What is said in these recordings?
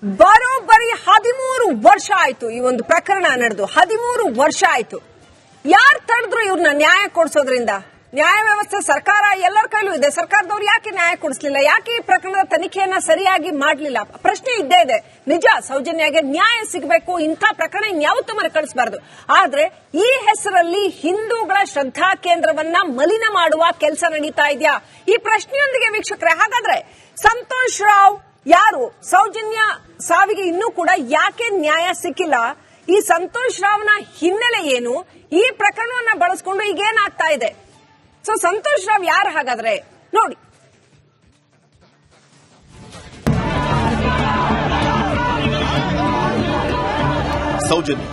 ಬರೋಬ್ಬರಿ 13 ವರ್ಷ ಆಯ್ತು ಈ ಒಂದು ಪ್ರಕರಣ ನಡೆದು. 13 ವರ್ಷ ಆಯ್ತು. ಯಾರು ತಡೆದ್ರು ಇವ್ರನ್ನ ನ್ಯಾಯ ಕೊಡಿಸೋದ್ರಿಂದ? ನ್ಯಾಯ ವ್ಯವಸ್ಥೆ ಸರ್ಕಾರ ಎಲ್ಲರ ಕೈಲೂ ಇದೆ. ಸರ್ಕಾರದವ್ರು ಯಾಕೆ ನ್ಯಾಯ ಕೊಡಿಸಲಿಲ್ಲ? ಯಾಕೆ ಈ ಪ್ರಕರಣದ ತನಿಖೆಯನ್ನ ಸರಿಯಾಗಿ ಮಾಡಲಿಲ್ಲ? ಪ್ರಶ್ನೆ ಇದ್ದೇ ಇದೆ. ನಿಜ, ಸೌಜನ್ಯಗೆ ನ್ಯಾಯ ಸಿಗಬೇಕು. ಇಂಥ ಪ್ರಕರಣ ಇನ್ಯಾವತ್ತೂ ಮರುಕಳಿಸಬಾರದು. ಆದ್ರೆ ಈ ಹೆಸರಲ್ಲಿ ಹಿಂದೂಗಳ ಶ್ರದ್ಧಾ ಕೇಂದ್ರವನ್ನ ಮಲಿನ ಮಾಡುವ ಕೆಲಸ ನಡೀತಾ ಇದೆಯಾ? ಈ ಪ್ರಶ್ನೆಯೊಂದಿಗೆ ವೀಕ್ಷಕರೇ, ಹಾಗಾದ್ರೆ ಸಂತೋಷ್ ರಾವ್ ಯಾರು? ಸೌಜನ್ಯ ಸಾವಿಗೆ ಇನ್ನೂ ಕೂಡ ಯಾಕೆ ನ್ಯಾಯ ಸಿಕ್ಕಿಲ್ಲ? ಈ ಸಂತೋಷ್ ರಾವ್ನ ಹಿನ್ನೆಲೆ ಏನು? ಈ ಪ್ರಕರಣವನ್ನ ಬಳಸ್ಕೊಂಡು ಈಗೇನಾಗ್ತಾ ಇದೆ? ಸೊ ಸಂತೋಷ್ ರಾವ್ ಯಾರು ಹಾಗಾದ್ರೆ ನೋಡಿ. ಸೌಜನ್ಯ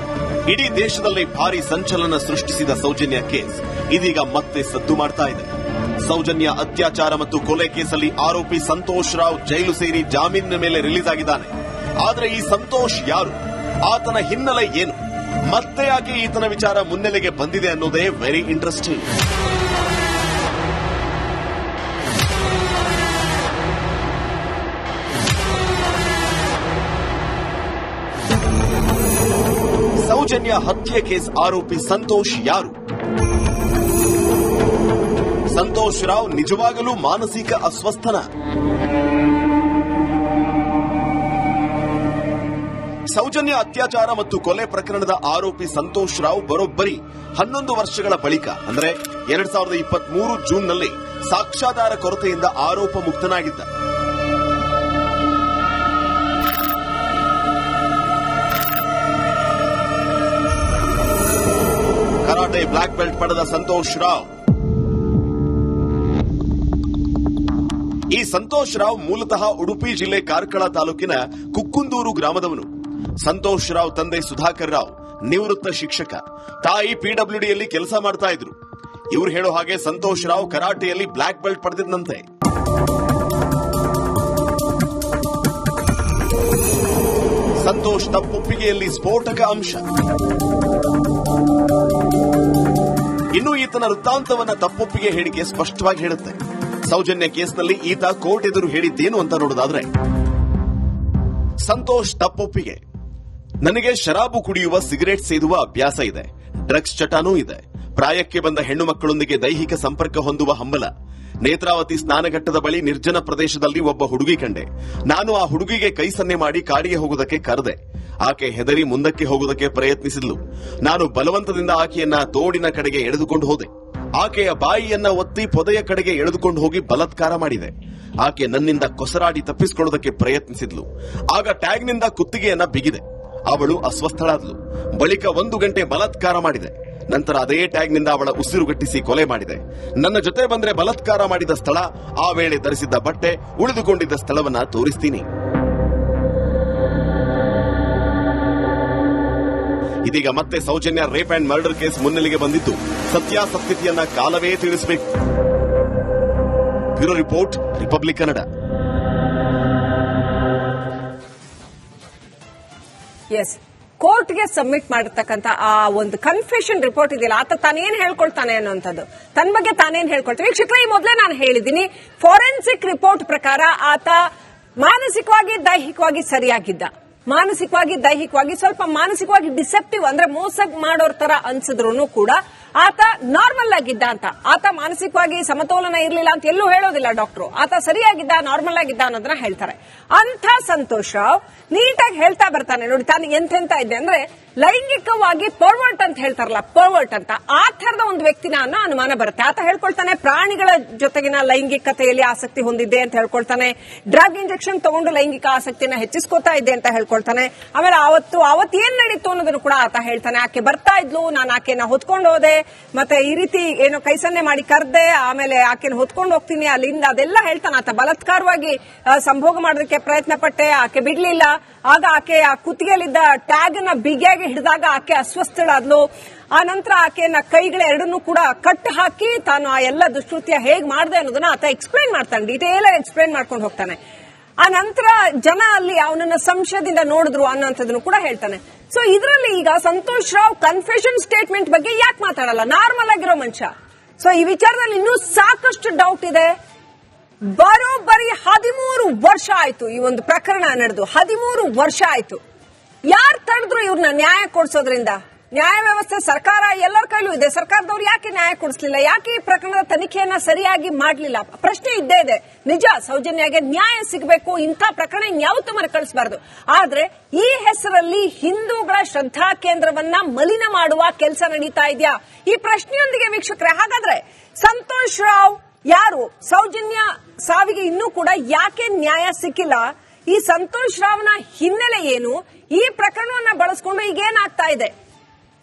ಇಡೀ ದೇಶದಲ್ಲಿ ಭಾರಿ ಸಂಚಲನ ಸೃಷ್ಟಿಸಿದ ಸೌಜನ್ಯ ಕೇಸ್ ಇದೀಗ ಮತ್ತೆ ಸದ್ದು ಮಾಡ್ತಾ ಇದೆ. ಸೌಜನ್ಯ ಅತ್ಯಾಚಾರ ಮತ್ತು ಕೊಲೆ ಕೇಸಲ್ಲಿ ಆರೋಪಿ ಸಂತೋಷ್ ರಾವ್ ಜೈಲು ಸೇರಿ ಜಾಮೀನಿನ ಮೇಲೆ ರಿಲೀಸ್ ಆಗಿದ್ದಾನೆ. ಆದ್ರೆ ಈ ಸಂತೋಷ್ ಯಾರು? ಆತನ ಹಿನ್ನೆಲೆ ಏನು? ಮತ್ತೆ ಯಾಕೆ ಈತನ ವಿಚಾರ ಮುನ್ನೆಲೆಗೆ ಬಂದಿದೆ ಅನ್ನೋದೇ ವೆರಿ ಇಂಟ್ರೆಸ್ಟಿಂಗ್. ಸೌಜನ್ಯ ಹತ್ಯೆ ಕೇಸ್ ಆರೋಪಿ ಸಂತೋಷ್ ಯಾರು? ಸಂತೋಷ್ ರಾವ್ ನಿಜವಾಗಲೂ ಮಾನಸಿಕ ಅಸ್ವಸ್ಥನ? ಸೌಜನ್ಯ ಅತ್ಯಾಚಾರ ಮತ್ತು ಕೊಲೆ ಪ್ರಕರಣದ ಆರೋಪಿ ಸಂತೋಷ್ ರಾವ್ ಬರೋಬ್ಬರಿ 11 ವರ್ಷಗಳ ಬಳಿಕ ಅಂದ್ರೆ 2023 ಜೂನ್ನಲ್ಲಿ ಸಾಕ್ಷ್ಯಾಧಾರ ಕೊರತೆಯಿಂದ ಆರೋಪ ಮುಕ್ತನಾಗಿದ್ದ. ಕರಾಟೆ ಬ್ಲಾಕ್ ಬೆಲ್ಟ್ ಪಡೆದ ಸಂತೋಷ್ ರಾವ್. ಈ ಸಂತೋಷ್ ರಾವ್ ಮೂಲತಃ ಉಡುಪಿ ಜಿಲ್ಲೆ ಕಾರ್ಕಳ ತಾಲೂಕಿನ ಕುಕ್ಕುಂದೂರು ಗ್ರಾಮದವನು. ಸಂತೋಷ್ ರಾವ್ ತಂದೆ ಸುಧಾಕರ್ ರಾವ್ ನಿವೃತ್ತ ಶಿಕ್ಷಕ, ತಾಯಿ ಪಿಡಬ್ಲ್ಯೂಡಿಯಲ್ಲಿ ಕೆಲಸ ಮಾಡ್ತಾ ಇದ್ರು. ಇವ್ರು ಹೇಳೋ ಹಾಗೆ ಸಂತೋಷ್ ರಾವ್ ಕರಾಟೆಯಲ್ಲಿ ಬ್ಲಾಕ್ ಬೆಲ್ಟ್ ಪಡೆದಿದ್ದಂತೆ. ಸಂತೋಷ್ ತಪ್ಪೊಪ್ಪಿಗೆಯಲ್ಲಿ ಸ್ಫೋಟಕ ಅಂಶ. ಇನ್ನು ಈತನ ವೃತ್ತಾಂತವನ್ನ ತಪ್ಪೊಪ್ಪಿಗೆ ಹೇಳಿಕೆ ಸ್ಪಷ್ಟವಾಗಿ ಹೇಳುತ್ತೆ. ಸೌಜನ್ಯ ಕೇಸ್ನಲ್ಲಿ ಈತ ಕೋರ್ಟ್ ಎದುರು ಹೇಳಿದ್ದೇನು ಅಂತ ನೋಡೋದಾದ್ರೆ, ಸಂತೋಷ್ ತಪ್ಪೊಪ್ಪಿಗೆ: ನನಗೆ ಶರಾಬು ಕುಡಿಯುವ, ಸಿಗರೇಟ್ ಸೇದುವ ಅಭ್ಯಾಸ ಇದೆ, ಡ್ರಗ್ಸ್ ಚಟನೂ ಇದೆ, ಪ್ರಾಯಕ್ಕೆ ಬಂದ ಹೆಣ್ಣು ಮಕ್ಕಳೊಂದಿಗೆ ದೈಹಿಕ ಸಂಪರ್ಕ ಹೊಂದುವ ಹಂಬಲ. ನೇತ್ರಾವತಿ ಸ್ನಾನಘಟ್ಟದ ಬಳಿ ನಿರ್ಜನ ಪ್ರದೇಶದಲ್ಲಿ ಒಬ್ಬ ಹುಡುಗಿ ಕಂಡೆ. ನಾನು ಆ ಹುಡುಗಿಗೆ ಕೈ ಸನ್ನೆ ಮಾಡಿ ಕಾಡಿಗೆ ಹೋಗುವುದಕ್ಕೆ ಕರೆದೆ. ಆಕೆ ಹೆದರಿ ಮುಂದಕ್ಕೆ ಹೋಗುವುದಕ್ಕೆ ಪ್ರಯತ್ನಿಸಿದ್ಲು. ನಾನು ಬಲವಂತದಿಂದ ಆಕೆಯನ್ನ ತೋಡಿನ ಕಡೆಗೆ ಎಳೆದುಕೊಂಡು ಹೋದೆ. ಆಕೆಯ ಬಾಯಿಯನ್ನ ಒತ್ತಿ ಪೊದೆಯ ಕಡೆಗೆ ಎಳೆದುಕೊಂಡು ಹೋಗಿ ಬಲಾತ್ಕಾರ ಮಾಡಿದೆ. ಆಕೆ ನನ್ನಿಂದ ಕೊಸರಾಡಿ ತಪ್ಪಿಸಿಕೊಳ್ಳುವುದಕ್ಕೆ ಪ್ರಯತ್ನಿಸಿದ್ಲು. ಆಗ ಟ್ಯಾಗ್ನಿಂದ ಕುತ್ತಿಗೆಯನ್ನ ಬಿಗಿದೆ. ಅವಳು ಅಸ್ವಸ್ಥಳಾದ್ಲು. ಬಳಿಕ 1 ಗಂಟೆ ಬಲಾತ್ಕಾರ ಮಾಡಿದೆ. ನಂತರ ಅದೇ ಟ್ಯಾಗ್ನಿಂದ ಅವಳ ಉಸಿರುಗಟ್ಟಿಸಿ ಕೊಲೆ ಮಾಡಿದೆ. ನನ್ನ ಜೊತೆ ಬಂದ್ರೆ ಬಲಾತ್ಕಾರ ಮಾಡಿದ ಸ್ಥಳ, ಆ ವೇಳೆ ಧರಿಸಿದ್ದ ಬಟ್ಟೆ, ಉಳಿದುಕೊಂಡಿದ್ದ ಸ್ಥಳವನ್ನ ತೋರಿಸ್ತೀನಿ. ಇದೀಗ ಮತ್ತೆ Soujanya rape and murder case ಮುನ್ನೆಲೆಗೆ ಬಂದಿದ್ದು ಸತ್ಯಾಸತ್ಯತೆಯನ್ನ ಕಾಲವೇ ತಿಳಿಸಬೇಕು. Bureau report, Republic Kannada. Yes, ಕೋರ್ಟ್ಗೆ ಸಬ್ಮಿಟ್ ಮಾಡಿರ್ತಕ್ಕಂಥ ಆ ಒಂದು ಕನ್ಫೆಷನ್ ರಿಪೋರ್ಟ್ ಇದೆಯಲ್ಲ, ಆತ ತಾನೇನ್ ಹೇಳ್ಕೊಳ್ತಾನೆ ಅನ್ನೋಂಥದ್ದು, ತನ್ನ ಬಗ್ಗೆ ತಾನೇನ್ ಹೇಳ್ಕೊಳ್ತಾನೆ. ವೀಕ್ಷಕರೇ, ಈ ಮೊದಲೇ ನಾನು ಹೇಳಿದ್ದೀನಿ, ಫೋರೆನ್ಸಿಕ್ ರಿಪೋರ್ಟ್ ಪ್ರಕಾರ ಆತ ಮಾನಸಿಕವಾಗಿ ದೈಹಿಕವಾಗಿ ಸರಿಯಾಗಿದ್ದ. ಮಾನಸಿಕವಾಗಿ ದೈಹಿಕವಾಗಿ ಸ್ವಲ್ಪ ಮಾನಸಿಕವಾಗಿ ಡಿಸೆಪ್ಟಿವ್, ಅಂದ್ರೆ ಮೋಸ ಮಾಡೋರ್ ತರ ಅನ್ಸಿದ್ರು ಕೂಡ ಆತ ನಾರ್ಮಲ್ ಆಗಿದ್ದ ಅಂತ. ಆತ ಮಾನಸಿಕವಾಗಿ ಸಮತೋಲನ ಇರಲಿಲ್ಲ ಅಂತ ಎಲ್ಲೂ ಹೇಳೋದಿಲ್ಲ ಡಾಕ್ಟರ್. ಆತ ಸರಿಯಾಗಿದ್ದ, ನಾರ್ಮಲ್ ಆಗಿದ್ದ ಅನ್ನೋದನ್ನ ಹೇಳ್ತಾರೆ. ಅಂತ ಸಂತೋಷ್ ರಾವ್ ನೀಟಾಗಿ ಹೇಳ್ತಾ ಬರ್ತಾನೆ ನೋಡಿ, ತಾನು ಎಂತೆಂತ ಇದ್ದೆ ಅಂದ್ರೆ ಲೈಂಗಿಕವಾಗಿ ಪರ್ವರ್ಟ್ ಅಂತ ಹೇಳ್ತಾರಲ್ಲ, ಪರ್ವರ್ಟ್ ಅಂತ, ಆ ತರದ ಒಂದು ವ್ಯಕ್ತಿನ ಅನ್ನೋ ಅನುಮಾನ ಬರುತ್ತೆ. ಆತ ಹೇಳ್ಕೊಳ್ತಾನೆ ಪ್ರಾಣಿಗಳ ಜೊತೆಗಿನ ಲೈಂಗಿಕತೆಯಲ್ಲಿ ಆಸಕ್ತಿ ಹೊಂದಿದ್ದೆ ಅಂತ ಹೇಳ್ಕೊಳ್ತಾನೆ. ಡ್ರಗ್ ಇಂಜೆಕ್ಷನ್ ತಗೊಂಡು ಲೈಂಗಿಕ ಆಸಕ್ತಿಯನ್ನ ಹೆಚ್ಚಿಸ್ಕೋತಾ ಇದ್ದೆ ಅಂತ ಹೇಳ್ಕೊಳ್ತಾನೆ. ಆಮೇಲೆ ಅವತ್ತು ಏನ್ ನಡೀತು ಅನ್ನೋದನ್ನು ಕೂಡ ಆತ ಹೇಳ್ತಾನೆ. ಆಕೆ ಬರ್ತಾ ಇದ್ಲು, ನಾನು ಆಕೆನ ಹೊತ್ಕೊಂಡು ಹೋದೆ, ಮತ್ತೆ ಈ ರೀತಿ ಏನೋ ಕೈ ಸನ್ನೆ ಮಾಡಿ ಕರ್ದೆ, ಆಮೇಲೆ ಆಕೆನ ಹೊತ್ಕೊಂಡು ಹೋಗ್ತೀನಿ ಅಲ್ಲಿಂದ, ಅದೆಲ್ಲ ಹೇಳ್ತಾನೆ ಆತ. ಬಲಾತ್ಕಾರವಾಗಿ ಸಂಭೋಗ ಮಾಡೋದಕ್ಕೆ ಪ್ರಯತ್ನ ಪಟ್ಟೆ, ಆಕೆ ಬಿಡ್ಲಿಲ್ಲ. ಆಗ ಆಕೆ ಆ ಕುತ್ತಿಗೆಯಲ್ಲಿದ್ದ ಟ್ಯಾಗ್ ಅನ್ನ ಬಿಗಿಯಾಗಿ ಹಿಡಿದಾಗ ಆಕೆ ಅಸ್ವಸ್ಥಳಾದ್ಲು. ಆ ನಂತರ ಆಕೆಯನ್ನ ಕೈಗಳೆರಡನ್ನೂ ಕೂಡ ಕಟ್ಟು ಹಾಕಿ ತಾನು ಆ ಎಲ್ಲ ದುಷ್ಕೃತ್ಯ ಹೇಗ್ ಮಾಡಿದೆ ಅನ್ನೋದನ್ನ ಆತ ಎಕ್ಸ್ಪ್ಲೈನ್ ಮಾಡ್ತಾನೆ, ಡೀಟೇಲ್ ಆಗಿ ಎಕ್ಸ್ಪ್ಲೈನ್ ಮಾಡ್ಕೊಂಡು ಹೋಗ್ತಾನೆ. ಆ ನಂತರ ಜನ ಅಲ್ಲಿ ಅವನನ್ನ ಸಂಶಯದಿಂದ ನೋಡಿದ್ರು ಅನ್ನೋಂಥದ್ದನ್ನು ಕೂಡ ಹೇಳ್ತಾನೆ. ಸೊ ಇದರಲ್ಲಿ ಈಗ ಸಂತೋಷ್ ರಾವ್ ಕನ್ಫೆಷನ್ ಸ್ಟೇಟ್ಮೆಂಟ್ ಬಗ್ಗೆ ಯಾಕೆ ಮಾತಾಡಲ್ಲ? ನಾರ್ಮಲ್ ಆಗಿರೋ ಮನುಷ್ಯ. ಸೊ ಈ ವಿಚಾರದಲ್ಲಿ ಇನ್ನೂ ಸಾಕಷ್ಟು ಡೌಟ್ ಇದೆ. ಬರೋಬ್ಬರಿ 13 ವರ್ಷ ಆಯ್ತು ಈ ಒಂದು ಪ್ರಕರಣ ನಡೆದು. 13 ವರ್ಷ ಆಯ್ತು. ಯಾರು ತಡೆದ್ರು ಇವ್ರನ್ನ ನ್ಯಾಯ ಕೊಡಿಸೋದ್ರಿಂದ? ನ್ಯಾಯ ವ್ಯವಸ್ಥೆ ಸರ್ಕಾರ ಎಲ್ಲರ ಕೈಲೂ ಇದೆ. ಸರ್ಕಾರದವ್ರು ಯಾಕೆ ನ್ಯಾಯ ಕೊಡಿಸಲಿಲ್ಲ? ಯಾಕೆ ಈ ಪ್ರಕರಣದ ತನಿಖೆಯನ್ನ ಸರಿಯಾಗಿ ಮಾಡಲಿಲ್ಲ? ಪ್ರಶ್ನೆ ಇದ್ದೇ ಇದೆ. ನಿಜ, ಸೌಜನ್ಯಗೆ ನ್ಯಾಯ ಸಿಗಬೇಕು. ಇಂಥ ಪ್ರಕರಣ ಇನ್ಯಾವತ್ತೂ ಮರುಕಳಿಸಬಾರದು. ಆದ್ರೆ ಈ ಹೆಸರಲ್ಲಿ ಹಿಂದೂಗಳ ಶ್ರದ್ಧಾ ಕೇಂದ್ರವನ್ನ ಮಲಿನ ಮಾಡುವ ಕೆಲಸ ನಡೀತಾ ಇದೆಯಾ? ಈ ಪ್ರಶ್ನೆಯೊಂದಿಗೆ ವೀಕ್ಷಕರೇ, ಹಾಗಾದ್ರೆ ಸಂತೋಷ್ ರಾವ್ ಯಾರು? ಸೌಜನ್ಯ ಸಾವಿಗೆ ಇನ್ನೂ ಕೂಡ ಯಾಕೆ ನ್ಯಾಯ ಸಿಕ್ಕಿಲ್ಲ? ಈ ಸಂತೋಷ್ ರಾವ್ನ ಹಿನ್ನೆಲೆ ಏನು? ಈ ಪ್ರಕರಣವನ್ನ ಬಳಸ್ಕೊಂಡು ಈಗೇನಾಗ್ತಾ ಇದೆ?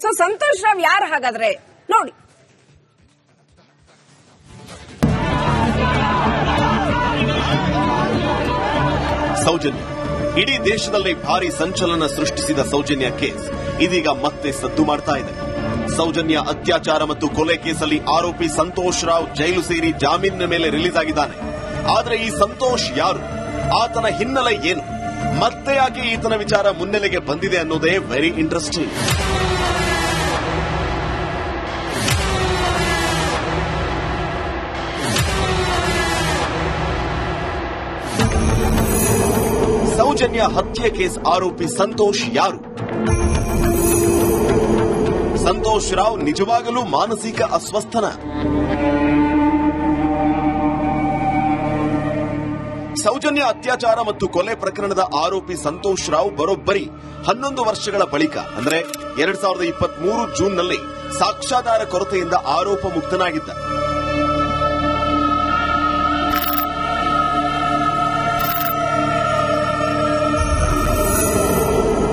ಸೊ ಸಂತೋಷ್ ರಾವ್ ಯಾರು ಹಾಗಾದ್ರೆ ನೋಡಿ. ಸೌಜನ್ಯ ಇಡೀ ದೇಶದಲ್ಲಿ ಭಾರಿ ಸಂಚಲನ ಸೃಷ್ಟಿಸಿದ ಸೌಜನ್ಯ ಕೇಸ್ ಇದೀಗ ಮತ್ತೆ ಸದ್ದು ಮಾಡ್ತಾ ಇದೆ. ಸೌಜನ್ಯ ಅತ್ಯಾಚಾರ ಮತ್ತು ಕೊಲೆ ಕೇಸಲ್ಲಿ ಆರೋಪಿ ಸಂತೋಷ್ ರಾವ್ ಜೈಲು ಸೇರಿ ಜಾಮೀನಿನ ಮೇಲೆ ರಿಲೀಸ್ ಆಗಿದ್ದಾನೆ. ಆದ್ರೆ ಈ ಸಂತೋಷ್ ಯಾರು? ಆತನ ಹಿನ್ನೆಲೆ ಏನು? ಮತ್ತೆ ಯಾಕೆ ಈತನ ವಿಚಾರ ಮುನ್ನೆಲೆಗೆ ಬಂದಿದೆ ಅನ್ನೋದೇ ವೆರಿ ಇಂಟ್ರೆಸ್ಟಿಂಗ್. ಸೌಜನ್ಯ ಹತ್ಯೆ ಕೇಸ್ ಆರೋಪಿ ಸಂತೋಷ್ ಯಾರು? ಸಂತೋಷ್ ರಾವ್ ನಿಜವಾಗಲೂ ಮಾನಸಿಕ ಅಸ್ವಸ್ಥನ? ಸೌಜನ್ಯ ಅತ್ಯಾಚಾರ ಮತ್ತು ಕೊಲೆ ಪ್ರಕರಣದ ಆರೋಪಿ ಸಂತೋಷ್ ರಾವ್ ಬರೋಬ್ಬರಿ 11 ವರ್ಷಗಳ ಬಳಿಕ ಅಂದ್ರೆ 2023 ಜೂನ್ನಲ್ಲಿ ಸಾಕ್ಷ್ಯಾಧಾರ ಕೊರತೆಯಿಂದ ಆರೋಪ ಮುಕ್ತನಾಗಿದ್ದ.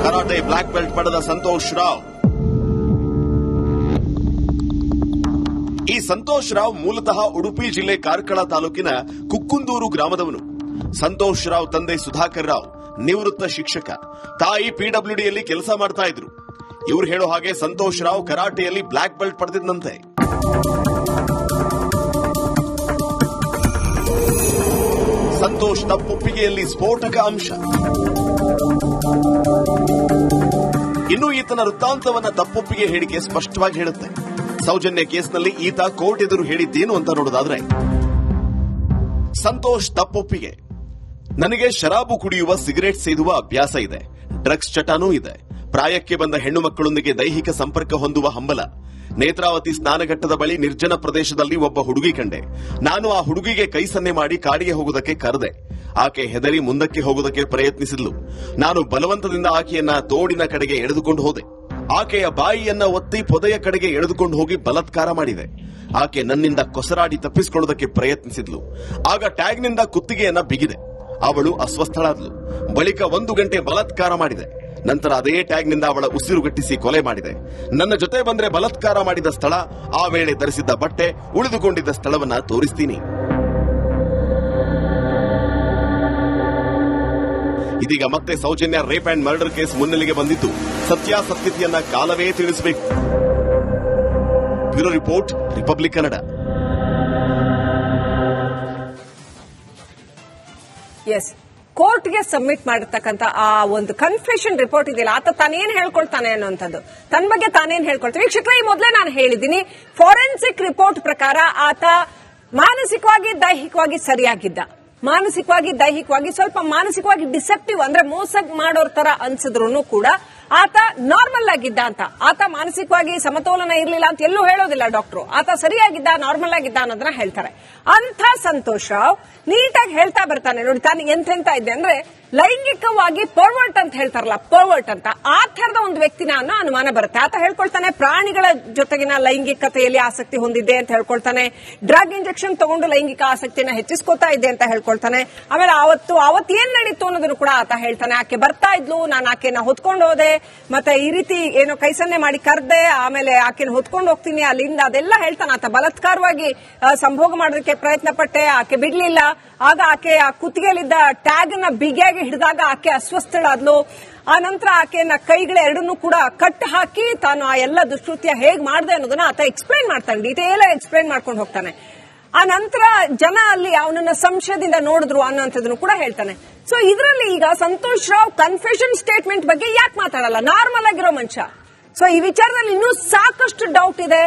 ಕರಾಟೆ ಬ್ಲಾಕ್ ಬೆಲ್ಟ್ ಪಡೆದ ಸಂತೋಷ್ ರಾವ್. ಈ ಸಂತೋಷ್ ರಾವ್ ಮೂಲತಃ ಉಡುಪಿ ಜಿಲ್ಲೆ ಕಾರ್ಕಳ ತಾಲೂಕಿನ ಕುಕ್ಕುಂದೂರು ಗ್ರಾಮದವನು. ಸಂತೋಷ್ ರಾವ್ ತಂದೆ ಸುಧಾಕರ್ ರಾವ್ ನಿವೃತ್ತ ಶಿಕ್ಷಕ, ತಾಯಿ ಪಿಡಬ್ಲ್ಯೂಡಿಯಲ್ಲಿ ಕೆಲಸ ಮಾಡ್ತಾ ಇದ್ರು. ಇವ್ರು ಹೇಳೋ ಹಾಗೆ ಸಂತೋಷ್ ರಾವ್ ಕರಾಟೆಯಲ್ಲಿ ಬ್ಲಾಕ್ ಬೆಲ್ಟ್ ಪಡೆದಿದ್ದಂತೆ. ಸಂತೋಷ್ ತಪ್ಪೊಪ್ಪಿಗೆಯಲ್ಲಿ ಸ್ಫೋಟಕ ಅಂಶ. ಇನ್ನು ಈತನ ವೃತ್ತಾಂತವನ್ನ ತಪ್ಪೊಪ್ಪಿಗೆ ಹೇಳಿಕೆ ಸ್ಪಷ್ಟವಾಗಿ ಹೇಳುತ್ತೆ. ಸೌಜನ್ಯ ಕೇಸ್ನಲ್ಲಿ ಈತ ಕೋರ್ಟ್ ಎದುರು ಹೇಳಿದ್ದೇನು ಅಂತ ನೋಡೋದಾದ್ರೆ, ಸಂತೋಷ್ ತಪ್ಪೊಪ್ಪಿಗೆ. ನನಗೆ ಶರಾಬು ಕುಡಿಯುವ, ಸಿಗರೇಟ್ ಸೇದುವ ಅಭ್ಯಾಸ ಇದೆ. ಡ್ರಗ್ಸ್ ಚಟನೂ ಇದೆ. ಪ್ರಾಯಕ್ಕೆ ಬಂದ ಹೆಣ್ಣು ಮಕ್ಕಳೊಂದಿಗೆ ದೈಹಿಕ ಸಂಪರ್ಕ ಹೊಂದುವ ಹಂಬಲ. ನೇತ್ರಾವತಿ ಸ್ನಾನಘಟ್ಟದ ಬಳಿ ನಿರ್ಜನ ಪ್ರದೇಶದಲ್ಲಿ ಒಬ್ಬ ಹುಡುಗಿ ಕಂಡೆ. ನಾನು ಆ ಹುಡುಗಿಗೆ ಕೈ ಸನ್ನೆ ಮಾಡಿ ಕಾಡಿಗೆ ಹೋಗುವುದಕ್ಕೆ ಕರೆದೆ. ಆಕೆ ಹೆದರಿ ಮುಂದಕ್ಕೆ ಹೋಗುವುದಕ್ಕೆ ಪ್ರಯತ್ನಿಸಿದ್ಲು. ನಾನು ಬಲವಂತದಿಂದ ಆಕೆಯನ್ನ ತೋಡಿನ ಕಡೆಗೆ ಎಳೆದುಕೊಂಡು ಹೋದೆ. ಆಕೆಯ ಬಾಯಿಯನ್ನ ಒತ್ತಿ ಪೊದೆಯ ಕಡೆಗೆ ಎಳೆದುಕೊಂಡು ಹೋಗಿ ಬಲಾತ್ಕಾರ ಮಾಡಿದೆ. ಆಕೆ ನನ್ನಿಂದ ಕೊಸರಾಡಿ ತಪ್ಪಿಸಿಕೊಳ್ಳುವುದಕ್ಕೆ ಪ್ರಯತ್ನಿಸಿದ್ಲು. ಆಗ ಟ್ಯಾಗ್ನಿಂದ ಕುತ್ತಿಗೆಯನ್ನ ಬಿಗಿದೆ. ಅವಳು ಅಸ್ವಸ್ಥಳಾದ್ಲು. ಬಳಿಕ 1 ಗಂಟೆ ಬಲಾತ್ಕಾರ ಮಾಡಿದೆ. ನಂತರ ಅದೇ ಟ್ಯಾಗ್ನಿಂದ ಅವಳ ಉಸಿರುಗಟ್ಟಿಸಿ ಕೊಲೆ ಮಾಡಿದೆ. ನನ್ನ ಜೊತೆ ಬಂದ್ರೆ ಬಲಾತ್ಕಾರ ಮಾಡಿದ ಸ್ಥಳ, ಆ ವೇಳೆ ಧರಿಸಿದ್ದ ಬಟ್ಟೆ, ಉಳಿದುಕೊಂಡಿದ್ದ ಸ್ಥಳವನ್ನ ತೋರಿಸ್ತೀನಿ. ಇದೀಗ ಮತ್ತೆ Soujanya rape and murder case ಮುನ್ನೆಲೆಗೆ ಬಂದಿದ್ದು ಸತ್ಯಾಸತ್ಯತೆಯನ್ನ ಕಾಲವೇ ತಿಳಿಸಬೇಕು. Bureau report, Republic Kannada. Yes, ಕೋರ್ಟ್ಗೆ ಸಬ್ಮಿಟ್ ಮಾಡಿರ್ತಕ್ಕಂಥ ಆ ಒಂದು ಕನ್ಫೆಷನ್ ರಿಪೋರ್ಟ್ ಇದೆಯಲ್ಲ, ಆತ ತಾನೇನ್ ಹೇಳ್ಕೊಳ್ತಾನೆ ಅನ್ನೋಂಥದ್ದು, ತನ್ನ ಬಗ್ಗೆ ತಾನೇನ್ ಹೇಳ್ಕೊಳ್ತಾನೆ. ವೀಕ್ಷಕರೇ, ಈ ಮೊದಲೇ ನಾನು ಹೇಳಿದ್ದೀನಿ, ಫೋರೆನ್ಸಿಕ್ ರಿಪೋರ್ಟ್ ಪ್ರಕಾರ ಆತ ಮಾನಸಿಕವಾಗಿ ದೈಹಿಕವಾಗಿ ಸರಿಯಾಗಿದ್ದ. ಮಾನಸಿಕವಾಗಿ ದೈಹಿಕವಾಗಿ ಸ್ವಲ್ಪ ಮಾನಸಿಕವಾಗಿ ಡಿಸೆಪ್ಟಿವ್, ಅಂದ್ರೆ ಮೋಸ ಮಾಡೋರ್ ತರ ಅನ್ಸಿದ್ರು ಕೂಡ ಆತ ನಾರ್ಮಲ್ ಆಗಿದ್ದ ಅಂತ. ಆತ ಮಾನಸಿಕವಾಗಿ ಸಮತೋಲನ ಇರಲಿಲ್ಲ ಅಂತ ಎಲ್ಲೂ ಹೇಳೋದಿಲ್ಲ ಡಾಕ್ಟರ್. ಆತ ಸರಿಯಾಗಿದ್ದ, ನಾರ್ಮಲ್ ಆಗಿದ್ದ ಅನ್ನೋದನ್ನ ಹೇಳ್ತಾರೆ. ಅಂತ ಸಂತೋಷ್ ರಾವ್ ನೀಟಾಗಿ ಹೇಳ್ತಾ ಬರ್ತಾನೆ ನೋಡಿ, ತಾನು ಎಂತೆಂತ ಇದ್ದೆ ಅಂದ್ರೆ ಲೈಂಗಿಕವಾಗಿ ಪರ್ವರ್ಟ್ ಅಂತ ಹೇಳ್ತಾರಲ್ಲ, ಪರ್ವರ್ಟ್ ಅಂತ, ಆ ತರದ ಒಂದು ವ್ಯಕ್ತಿನ ಅನ್ನೋ ಅನುಮಾನ ಬರುತ್ತೆ. ಆತ ಹೇಳ್ಕೊಳ್ತಾನೆ ಪ್ರಾಣಿಗಳ ಜೊತೆಗಿನ ಲೈಂಗಿಕತೆಯಲ್ಲಿ ಆಸಕ್ತಿ ಹೊಂದಿದ್ದೆ ಅಂತ ಹೇಳ್ಕೊಳ್ತಾನೆ. ಡ್ರಗ್ ಇಂಜೆಕ್ಷನ್ ತಗೊಂಡು ಲೈಂಗಿಕ ಆಸಕ್ತಿನ ಹೆಚ್ಚಿಸ್ಕೋತಾ ಇದ್ದೆ ಅಂತ ಹೇಳ್ಕೊಳ್ತಾನೆ. ಆಮೇಲೆ ಅವತ್ತು ಏನ್ ನಡೀತು ಅನ್ನೋದನ್ನು ಕೂಡ ಆತ ಹೇಳ್ತಾನೆ. ಆಕೆ ಬರ್ತಾ ಇದ್ಲು, ನಾನು ಆಕೆನ ಹೊತ್ಕೊಂಡು ಹೋದೆ, ಮತ್ತೆ ಈ ರೀತಿ ಏನೋ ಕೈಸನ್ನೆ ಮಾಡಿ ಕರ್ದೆ, ಆಮೇಲೆ ಆಕೆನ ಹೊತ್ಕೊಂಡು ಹೋಗ್ತೀನಿ ಅಲ್ಲಿಂದ, ಅದೆಲ್ಲ ಹೇಳ್ತಾನೆ ಆತ. ಬಲಾತ್ಕಾರವಾಗಿ ಸಂಭೋಗ ಮಾಡೋದಕ್ಕೆ ಪ್ರಯತ್ನ ಪಟ್ಟೆ, ಆಕೆ ಬಿಡ್ಲಿಲ್ಲ. ಆಗ ಆಕೆ ಆ ಕುತ್ತಿಗೆಯಲ್ಲಿದ್ದ ಟ್ಯಾಗ್ ನ ಬಿಗಿಯಾಗಿ ಹಿಡಿದಾಗ ಆಕೆ ಅಸ್ವಸ್ಥಳಾದ್ಲು. ಆ ನಂತರ ಆಕೆನ ಕೈಗಳೆರಡನ್ನೂ ಕೂಡ ಕಟ್ ಹಾಕಿ ತಾನು ಆ ಎಲ್ಲ ದುಷ್ಕೃತ್ಯ ಹೇಗ್ ಮಾಡಿದೆ ಅನ್ನೋದನ್ನ ಆತ ಎಕ್ಸ್ಪ್ಲೈನ್ ಮಾಡ್ತಾನೆ, ಡೀಟೇಲ್ ಎಕ್ಸ್ಪ್ಲೈನ್ ಮಾಡ್ಕೊಂಡು ಹೋಗ್ತಾನೆ. ಆ ನಂತರ ಜನ ಅಲ್ಲಿ ಅವನನ್ನ ಸಂಶಯದಿಂದ ನೋಡಿದ್ರು ಅನ್ನೋಂಥದ್ದನ್ನು ಕೂಡ ಹೇಳ್ತಾನೆ. ಸೊ ಇದರಲ್ಲಿ ಈಗ ಸಂತೋಷ್ ರಾವ್ ಕನ್ಫೆಷನ್ ಸ್ಟೇಟ್ಮೆಂಟ್ ಬಗ್ಗೆ ಯಾಕೆ ಮಾತಾಡಲ್ಲ? ನಾರ್ಮಲ್ ಆಗಿರೋ ಮನುಷ್ಯ. ಸೊ ಈ ವಿಚಾರದಲ್ಲಿ ಇನ್ನೂ ಸಾಕಷ್ಟು ಡೌಟ್ ಇದೆ.